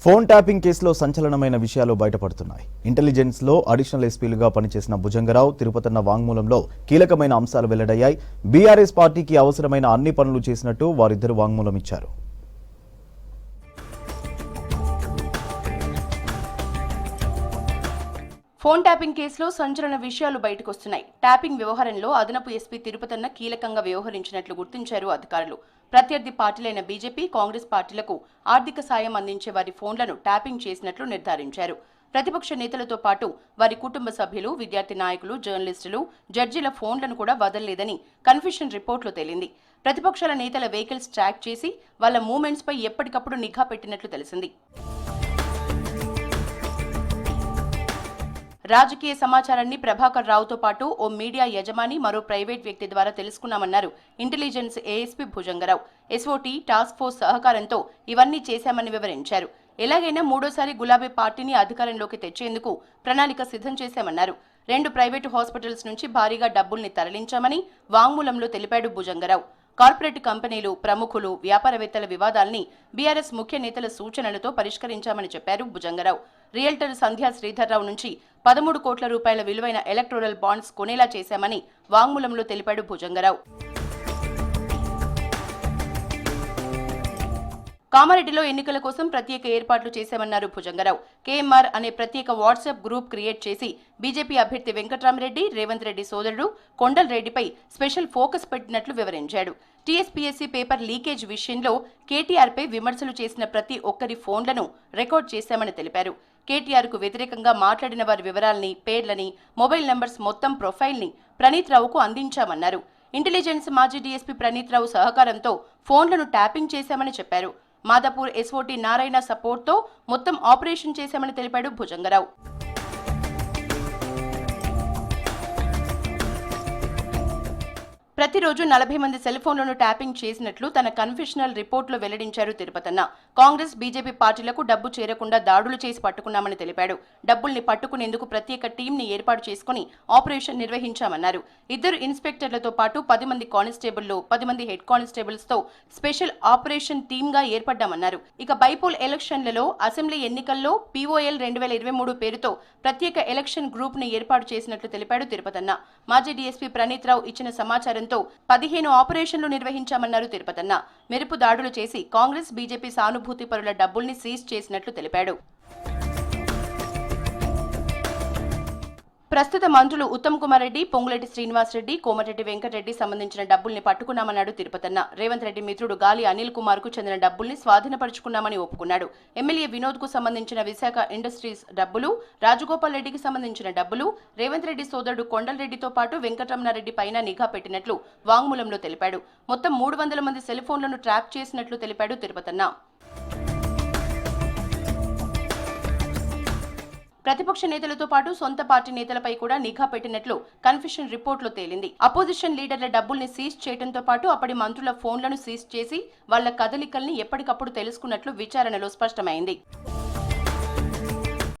Phone tapping కేసులో సంచలనమైన విషయాలు బయటపడుతున్నాయి. Intelligence లో అడిషనల్ ఎస్పీలుగా పనిచేసిన భుజంగరావు, తిరుపతన్న వాంగ్మూలంలో కీలకమైన అంశాలు వెల్లడయ్యాయి. బీఆర్ఎస్ పార్టీకి అవసరమైన అన్ని పనులు చేసినట్టు వారిద్దరు వాంగ్మూలం ఇచ్చారు. ఫోన్ ట్యాపింగ్ కేసులో సంచలన విషయాలు బయటకొస్తున్నాయి. ట్యాపింగ్ వ్యవహారంలో అదనపు ఎస్పీ తిరుపతన్న కీలకంగా వ్యవహరించినట్లు గుర్తించారు అధికారులు. ప్రత్యర్థి పార్టీలైన బీజేపీ, కాంగ్రెస్ పార్టీలకు ఆర్థిక సాయం అందించే వారి ఫోన్లను ట్యాపింగ్ చేసినట్లు నిర్ధారించారు. ప్రతిపక్ష నేతలతో పాటు వారి కుటుంబ సభ్యులు, విద్యార్థి నాయకులు, జర్నలిస్టులు, జడ్జీల ఫోన్లను కూడా వదలలేదని కన్ఫెషన్ రిపోర్టులో తేలింది. ప్రతిపక్షాల నేతల వెహికల్స్ ట్రాక్ చేసి వాళ్ల మూవ్మెంట్స్ పై ఎప్పటికప్పుడు నిఘా పెట్టినట్లు తెలిసింది. రాజకీయ సమాచారాన్ని ప్రభాకర్ రావుతో పాటు ఓ మీడియా యజమాని, మరో ప్రైవేట్ వ్యక్తి ద్వారా తెలుసుకున్నామన్నారు intelligence ASP Bhujangarao. SOT, task force సహకారంతో ఇవన్నీ చేశామని వివరించారు. ఎలాగైనా మూడోసారి గులాబీ పార్టీని అధికారంలోకి తెచ్చేందుకు ప్రణాళిక సిద్ధం చేశామన్నారు. 2 ప్రైవేటు హాస్పిటల్స్ నుంచి భారీగా డబ్బుల్ని తరలించామని వాంగ్మూలంలో తెలిపాడు భుజంగరావు. కార్పొరేట్ కంపెనీలు, ప్రముఖులు, వ్యాపారవేత్తల వివాదాల్ని బీఆర్ఎస్ ముఖ్య నేతల సూచనలతో పరిష్కరించామని చెప్పారు భుజంగరావు. రియల్టర్ సంధ్యా శ్రీధర్రావు నుంచి 13 కోట్ల రూపాయల విలువైన ఎలక్టోరల్ బాండ్స్ కొనేలా చేశామని వాంగ్మూలంలో తెలిపాడు భుజంగరావు. కామారెడ్డిలో ఎన్నికల కోసం ప్రత్యేక ఏర్పాట్లు చేశామన్నారు భుజంగరావు. కేఎంఆర్ అనే ప్రత్యేక వాట్సాప్ గ్రూప్ క్రియేట్ చేసి బీజేపీ అభ్యర్థి వెంకట్రామరెడ్డి, రేవంత్ రెడ్డి సోదరుడు కొండల్ రెడ్డిపై స్పెషల్ ఫోకస్ పెట్టినట్లు వివరించాడు. టీఎస్పీఎస్సీ పేపర్ లీకేజ్ విషయంలో కేటీఆర్పై విమర్శలు చేసిన ప్రతి ఒక్కరి ఫోన్లను రికార్డ్ చేశామని తెలిపారు. కేటీఆర్కు వ్యతిరేకంగా మాట్లాడిన వారి వివరాల్ని, పేర్లని, మొబైల్ నంబర్స్ మొత్తం ప్రొఫైల్ని ప్రణీత్ రావుకు అందించామన్నారు. ఇంటెలిజెన్స్ మాజీ డీఎస్పీ ప్రణీత్ రావు సహకారంతో ఫోన్లను ట్యాపింగ్ చేశామని చెప్పారు. మాదాపూర్ ఎస్ఓటీ నారాయణ సపోర్ట్తో మొత్తం ఆపరేషన్ చేశామని తెలిపాడు భుజంగరావు. ప్రతిరోజు 40 మంది సెల్ ఫోన్లను ట్యాపింగ్ చేసినట్లు తన కన్ఫెషనల్ రిపోర్టులో వెల్లడించారు తిరుపతన్న. కాంగ్రెస్, బీజేపీ పార్టీలకు డబ్బు చేరకుండా దాడులు చేసి పట్టుకున్నామని తెలిపాడు. డబ్బుల్ని పట్టుకునేందుకు ప్రత్యేక టీంని ఏర్పాటు చేసుకుని ఆపరేషన్ నిర్వహించామన్నారు. 2 ఇన్స్పెక్టర్లతో పాటు 10 మంది కానిస్టేబుల్లు, 10 మంది హెడ్ కానిస్టేబుల్స్ తో స్పెషల్ ఆపరేషన్ టీమ్గా ఏర్పడ్డామన్నారు. ఇక బైపోల్ ఎలక్షన్లలో అసెంబ్లీ ఎన్నికల్లో POL 2023 పేరుతో ప్రత్యేక ఎలక్షన్ గ్రూప్ ని ఏర్పాటు చేసినట్లు తెలిపాడు తిరుపతన్న. మాజీ డీఎస్పీ ప్రణీత్ రావు ఇచ్చిన సమాచారంతో 15 ఆపరేషన్లు నిర్వహించామన్నారు తిరుపతన్న. మెరుపు దాడులు చేసి కాంగ్రెస్, బీజేపీ సానుభూతి పరుల డబ్బుల్ని సీజ్ చేసినట్లు తెలిపాడు. ప్రస్తుత మంత్రులు ఉత్తమ్ కుమార్ రెడ్డి, పొంగులేటి శ్రీనివాస్ రెడ్డి, కోమటిరెడ్డి వెంకటరెడ్డి సంబంధించిన డబ్బుల్ని పట్టుకున్నామన్నాడు తిరుపతన్న. రేవంత్ రెడ్డి మిత్రుడు గాలి అనిల్ కుమార్ కు చెందిన డబ్బుల్ని స్వాధీనపరుచుకున్నామని ఒప్పుకున్నాడు. ఎమ్మెల్యే వినోద్ కు సంబంధించిన విశాఖ ఇండస్ట్రీస్ డబ్బులు, రాజగోపాల్ రెడ్డికి సంబంధించిన డబ్బులు, రేవంత్ రెడ్డి సోదరుడు కొండల్ రెడ్డితో పాటు వెంకటరమణారెడ్డి పైన నిఘా పెట్టినట్లు వాంగ్మూలంలో తెలిపాడు. మొత్తం 300 మంది సెల్ ఫోన్లను ట్రాప్ చేసినట్లు తెలిపాడు తిరుపతన్న. ప్రతిపక్ష నేతలతో పాటు సొంత పార్టీ నేతలపై కూడా నిఘా పెట్టినట్లు కన్ఫెషన్ రిపోర్టులో తేలింది. అపోజిషన్ లీడర్ల డబ్బుల్ని సీజ్ చేయడంతో పాటు అప్పటి మంత్రుల ఫోన్లను సీజ్ చేసి వాళ్ల కదలికల్ని ఎప్పటికప్పుడు తెలుసుకున్నట్లు విచారణలో స్పష్టమైంది.